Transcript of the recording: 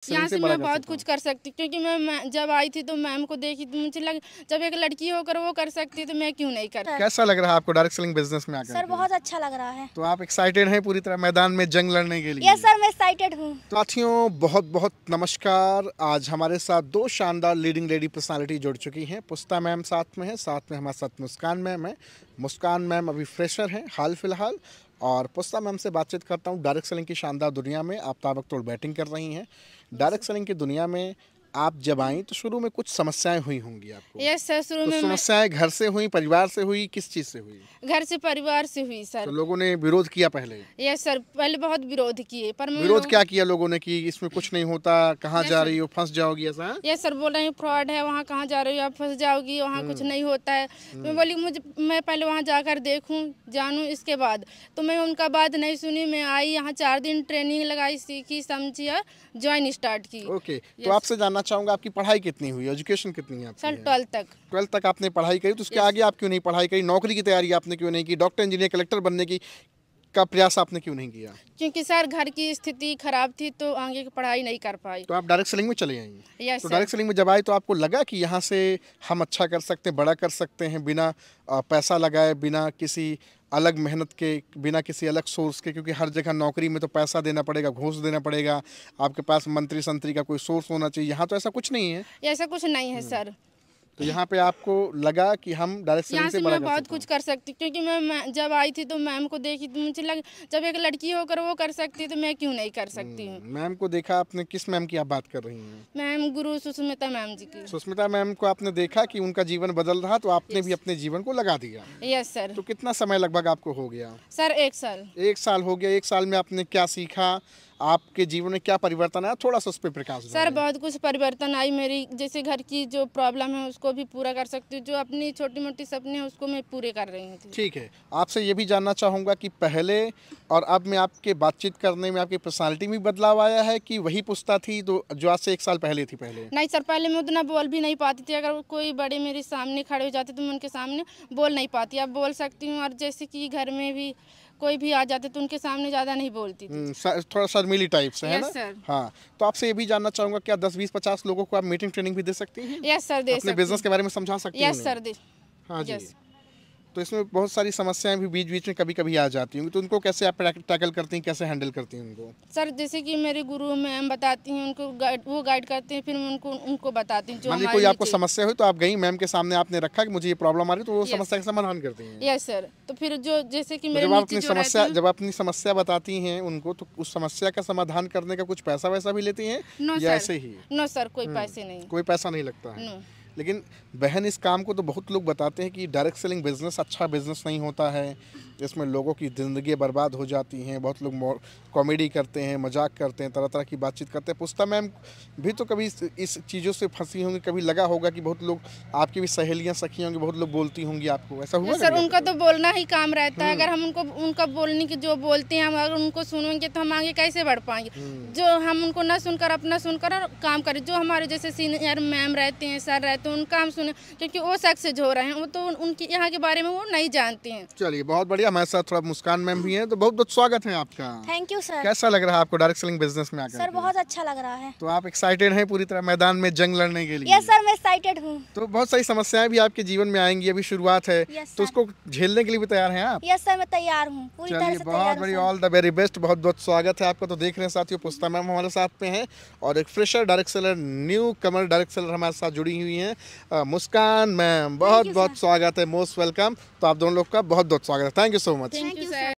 यहाँ से मैं बहुत कुछ कर सकती, क्योंकि मैं जब आई थी तो मैम को देखी तो मुझे लगा जब एक लड़की होकर वो कर सकती तो मैं क्यों नहीं कर। कैसा लग रहा है आपको डायरेक्ट सेलिंग बिजनेस में आकर? सर बहुत अच्छा लग रहा है। तो आप एक्साइटेड हैं पूरी तरह मैदान में जंग लड़ने के लिए? यस सर, मैं एक्साइटेड हूँ। तो साथियों बहुत बहुत नमस्कार। आज हमारे साथ दो शानदार लीडिंग लेडी पर्सनालिटी जुड़ चुकी हैं। पुस्ता मैम साथ में है, साथ में हमारे साथ मुस्कान मैम है। मुस्कान मैम अभी फ्रेशर हैं हाल फिलहाल, और पुस्ता मैम से बातचीत करता हूँ डायरेक्ट सेलिंग की शानदार दुनिया में। आप ताबकतोड़ बैटिंग कर रही हैं डायरेक्ट सेलिंग की दुनिया में। आप जब आई तो शुरू में कुछ समस्याएं हुई होंगी आपको? यस सर, शुरू तो में समस्याएं घर से हुई, परिवार से हुई, किस चीज से हुई? घर से, परिवार से हुई सर। तो लोगों ने विरोध किया पहले? यस सर, पहले बहुत विरोध किए, पर विरोध क्या किया लोगों ने कि इसमें कुछ नहीं होता, कहाँ जा रही हो, फंस जाओगी, ऐसा? यस सर, बोल रहे हैं फ्रॉड है, वहाँ कहाँ जा रही हो, आप फंस जाओगी, वहाँ कुछ नहीं होता है। मैं बोली मैं पहले वहाँ जाकर देखूँ, जानूँ, इसके बाद तो मैं उनका बात नहीं सुनी। मैं आई यहाँ 4 दिन ट्रेनिंग लगाई, सीखी, समझी और ज्वाइन स्टार्ट की। ओके, तो आपसे जानना चाहूँगा आपकी पढ़ाई कितनी हुई, एजुकेशन कितनी है? सर 12 तक। 12 तक आपने पढ़ाई करी, तो उसके आगे आप क्यों नहीं पढ़ाई करी? नौकरी की तैयारी आपने क्यों नहीं की? डॉक्टर, इंजीनियर, कलेक्टर बनने की का प्रयास आपने क्यों नहीं किया? क्योंकि सर घर की स्थिति खराब थी तो आगे की पढ़ाई नहीं कर पाई। तो आप डायरेक्ट सेलिंग में चले आई? यस तो सर। डायरेक्ट सेलिंग में जब आए तो आपको लगा कि यहाँ से हम अच्छा कर सकते हैं, बड़ा कर सकते हैं, बिना पैसा लगाए, बिना किसी अलग मेहनत के, बिना किसी अलग सोर्स के? क्योंकि हर जगह नौकरी में तो पैसा देना पड़ेगा, घूस देना पड़ेगा, आपके पास मंत्री संतरी का कोई सोर्स होना चाहिए। यहाँ तो ऐसा कुछ नहीं है। ऐसा कुछ नहीं है सर। तो यहाँ पे आपको लगा कि हम डायरेक्ट सेलिंग से बड़ा मैं बहुत कुछ कर सकती, क्योंकि मैं जब आई थी तो मैम को देखी तो मुझे लगा जब एक लड़की होकर वो कर सकती तो मैं क्यों नहीं कर सकती हूँ। मैम को देखा आपने? किस मैम की आप बात कर रही हैं? मैम गुरु सुष्मिता मैम जी की। सुष्मिता मैम को आपने देखा कि उनका जीवन बदल रहा, तो आपने भी अपने जीवन को लगा दिया? Yes sir. तो कितना समय लगभग आपको हो गया? सर 1 साल। 1 साल हो गया। 1 साल में आपने क्या सीखा, आपके जीवन में क्या परिवर्तन आया? थोड़ा सा उस पर प्रकाश डालें। सर बहुत कुछ परिवर्तन आई मेरी, जैसे घर की जो प्रॉब्लम है उसको भी पूरा कर सकती हूँ, जो अपनी छोटी मोटी सपने हैं उसको मैं पूरे कर रही हूँ। ठीक है, आपसे ये भी जानना चाहूँगा कि पहले और अब में आपके बातचीत करने में आपकी पर्सनालिटी में बदलाव आया है कि वही पुस्ता थी तो जो आज से 1 साल पहले थी? पहले नहीं सर, पहले मैं उतना बोल भी नहीं पाती थी। अगर कोई बड़े मेरे सामने खड़े हो जाते तो मैं उनके सामने बोल नहीं पाती। अब बोल सकती हूँ, और जैसे कि घर में भी कोई भी आ जाते तो उनके सामने ज़्यादा नहीं बोलती थी। थोड़ा शर्मीली टाइप से, है ना? सर। हाँ, तो आपसे ये भी जानना चाहूँगा क्या 10, 20, 50 लोगों को आप मीटिंग ट्रेनिंग भी दे सकती हैं? यस सर, दे सकती अपने बिजनेस के बारे में समझा सकती हैं? यस सर, दे। हाँ जी। तो इसमें बहुत सारी समस्याएं भी बीच बीच में कभी कभी आ जाती होंगी, तो उनको कैसे आप टैकल करती हैं, कैसे हैंडल करती हैं उनको? सर जैसे कि मेरे गुरु मैम बताती हैं, उनको वो गाइड करते हैं, फिर मैं उनको बताती हूँ। मान लीजिए कोई आपको समस्या हुई तो आप गई मैम के सामने, आपने रखा कि मुझे ये प्रॉब्लम आ रही है, तो वो समस्या का समाधान करती हैं? Yes sir. तो फिर जो जैसे कि जब आप अपनी समस्या बताती हैं उनको, तो उस समस्या का समाधान करने का कुछ पैसा वैसा भी लेती हैं या ऐसे ही? नो सर, कोई पैसे नहीं। कोई पैसा नहीं लगता है? लेकिन बहन, इस काम को तो बहुत लोग बताते हैं कि डायरेक्ट सेलिंग बिजनेस अच्छा बिजनेस नहीं होता है, इसमें लोगों की ज़िंदगी बर्बाद हो जाती हैं। बहुत लोग कॉमेडी करते हैं, मजाक करते हैं, तरह तरह की बातचीत करते हैं। पुस्ता मैम भी तो कभी इस चीज़ों से फंसी होंगी, कभी लगा होगा कि बहुत लोग, आपकी भी सहेलियां सखी होंगी, बहुत लोग बोलती होंगी आपको, ऐसा हुआ? सर उनका तो बोलना ही काम रहता है। अगर हम उनका बोलने की जो बोलते हैं, हम अगर उनको सुनेंगे तो हम आगे कैसे बढ़ पाएंगे? जो हम उनको ना सुनकर अपना सुनकर काम करें। जो हमारे जैसे सीनियर मैम रहते हैं, सर रहते हैं, उनका हम सुने, क्योंकि वो सक्सेस हो रहे हैं, वो तो उनकी यहाँ के बारे में वो नहीं जानते हैं। चलिए बहुत बढ़िया। हमारे साथ थोड़ा मुस्कान मैम भी हैं, तो बहुत बहुत स्वागत है आपका। Thank you sir. कैसा लग रहा है आपको डायरेक्ट सेलिंग बिजनेस में आकर? सर बहुत अच्छा लग रहा है। तो आप एक्साइटेड हैं पूरी तरह मैदान में जंग लड़ने के लिए? यस सर, मैं एक्साइटेड हूँ। तो बहुत सारी समस्याएं भी आपके जीवन में आएंगी, अभी शुरुआत है, तो उसको झेलने के लिए भी तैयार हैं आप? यस सर, मैं तैयार हूँ, पूरी तरह से चलिए बहुत बढ़िया, ऑल द वेरी बेस्ट, बहुत बहुत स्वागत है आपका। तो देख रहे हैं साथियों, पुस्ता मैम हमारे साथ में हैं, और एक फ्रेशर डायरेक्ट सेलर, न्यू कमर डायरेक्ट सेलर हमारे साथ जुड़ी हुई हैं, मुस्कान मैम। बहुत बहुत स्वागत है, मोस्ट वेलकम। तो आप दोनों लोग का बहुत बहुत स्वागत है। Thank you so much. Thank you sir.